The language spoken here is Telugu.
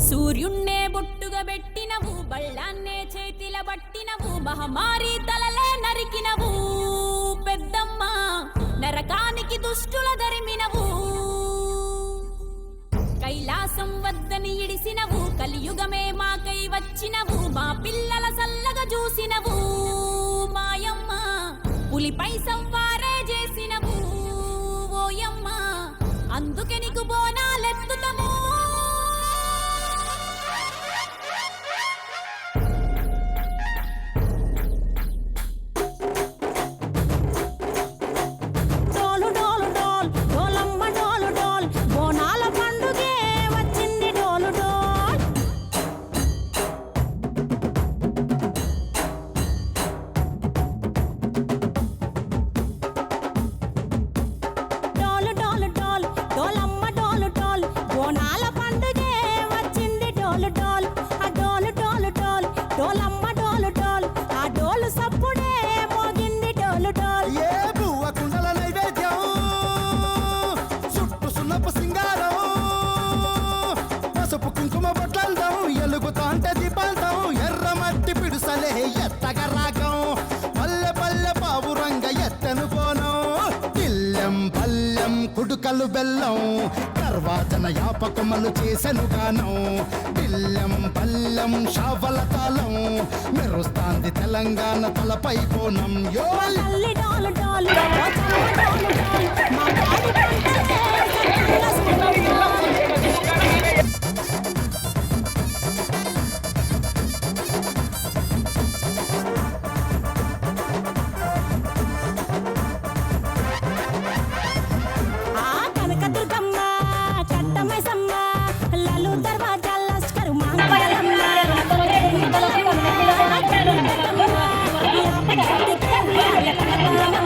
సూర్యున్నే బొట్టుగా పెట్టినవు, బళ్ళాన్నే చేతిల పట్టినవు, మహమారి తలలే నరికినవు పెద్దమ్మ, నరకానికి దుష్టుల ధరిమినవు. కైలాసం వద్దని ఇడిసినవు, కలియుగమే మాకై వచ్చినవు, మా పిల్లల సల్లగా చూసినవు మాయమ్మ, పులిపై సవ్వారే చేసినవు ఓయమ్మ, అందుకే నీకు బోనాలెత్తుతము. ఎర్రమట్టి పిడుసలే ఎత్తగ రాగం, పల్లె పల్లె పావురంగ ఎత్తను పోనం, ఇల్లెం పల్లెం కుడుకలు బెల్లం, తర్వాతన యాపకమలు చేసెను గానం, ఇల్లెం పల్లెం షావల తాళం, మెరుస్తాంది తెలంగాణ తలపై కోణం. Bye.